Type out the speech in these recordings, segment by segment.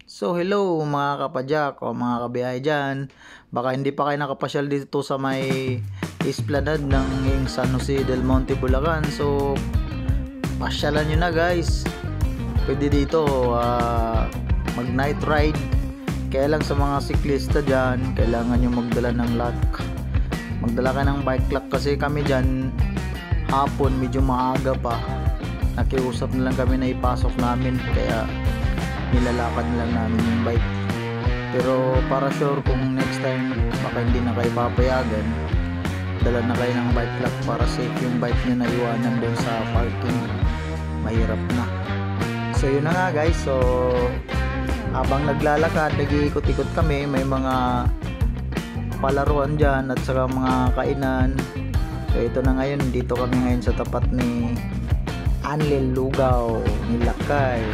So hello mga kapadyak o mga kabiyahe dyan. Baka hindi pa kayo nakapasyal dito sa may esplanade ng San Jose del Monte, Bulacan. So pasyalan nyo na guys. Pwede dito mag night ride. Kaya lang sa mga siklista dyan, kailangan nyo magdala ng lock. Magdala ka ng bike lock kasi kami dyan hapon medyo maaga pa. Nakiusap na lang kami na ipasok namin, kaya nilalakad lang namin yung bike. Pero para sure kung next time baka hindi na kayo papayagan, dala na kayo ng bike lock para safe yung bike nyo na iwanan doon sa parking. Mahirap na. So yun na nga guys. So habang naglalakad, nag-iikot-ikot kami, may mga palaruan dyan at saka mga kainan. So ito na ngayon, dito kami ngayon sa tapat ni Anlil Lugaw ni Lakay.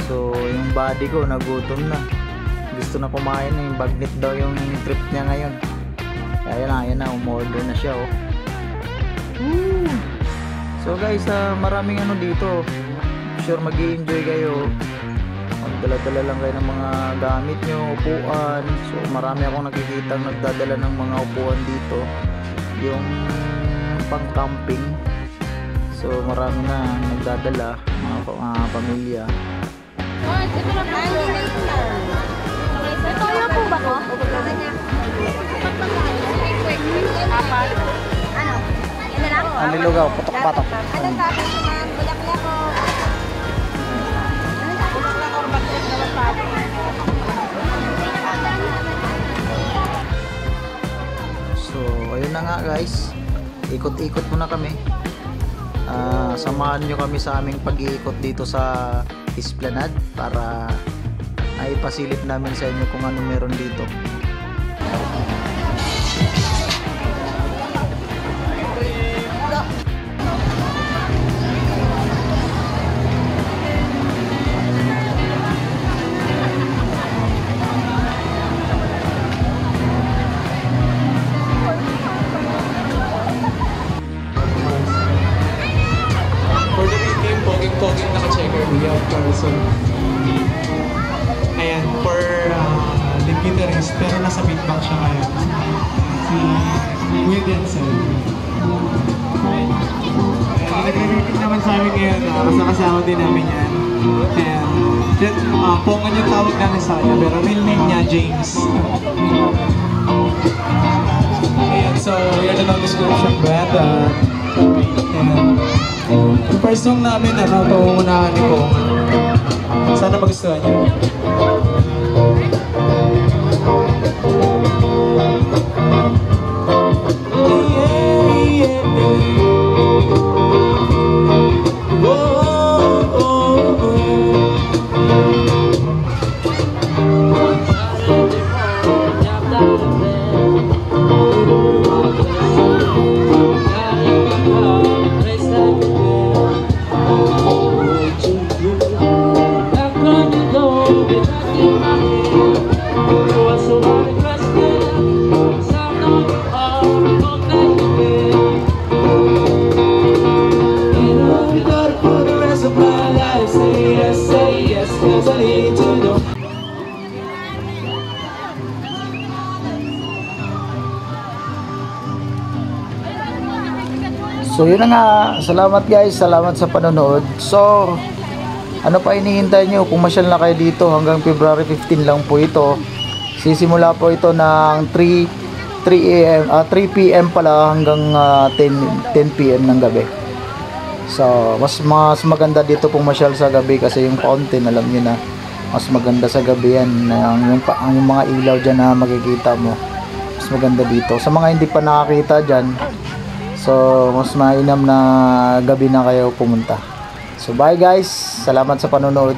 So yung body ko nagutom na, gusto na kumain na. Yung bagnet daw yung trip niya ngayon, kaya yan na, umorder na siya oh. So guys, maraming ano dito, sure mag-i-enjoy kayo. Magdala-dala lang kayo ng mga gamit nyo, upuan. So marami akong nakikita nagdadala ng mga upuan dito, yung pang camping. So marami na nagdadala, mga pamilya. Ito na po ba ko? Ano? Yan na lang? Anlil Lugaw, patok-patok. Anong tapos mo ma'am? Bulak-bulak ko. Anong tapos mo lang or bakit na lang sabi? So ayun na nga guys, ikot-ikot muna kami. Samahan nyo kami sa aming pag-iikot dito sa esplanade para ay pasilip namin sa inyo kung ano meron dito. For the nickname, Poging naka-checker, we have Carlson. Ayan, for lead guitarist, pero nasa beatbox siya ngayon. Si Williamson. Ayan, nagre-repeat naman sa amin ngayon, kasama din namin yan. Ayan, Pongan yung tawag namin sa kanya, pero real name niya, James. Ayan, so yun na ang description band. Ayan. Yung first song namin, pangungunahan ni Pongan. Sana magustuhan niyo. So yun na nga, salamat guys, salamat sa panonood. So ano pa hinihintay nyo? Kung masyal na kayo dito, hanggang February 15 lang po ito. Sisimula po ito ng 3 p.m. pala hanggang 10 p.m. ng gabi. So mas maganda dito kung masyal sa gabi kasi yung fountain, alam nyo na, mas maganda sa gabi yan. Yung mga ilaw dyan na makikita mo, mas maganda dito. Sa mga hindi pa nakakita dyan, so mas mainam na gabi na kayo pumunta. So bye guys, salamat sa panonood.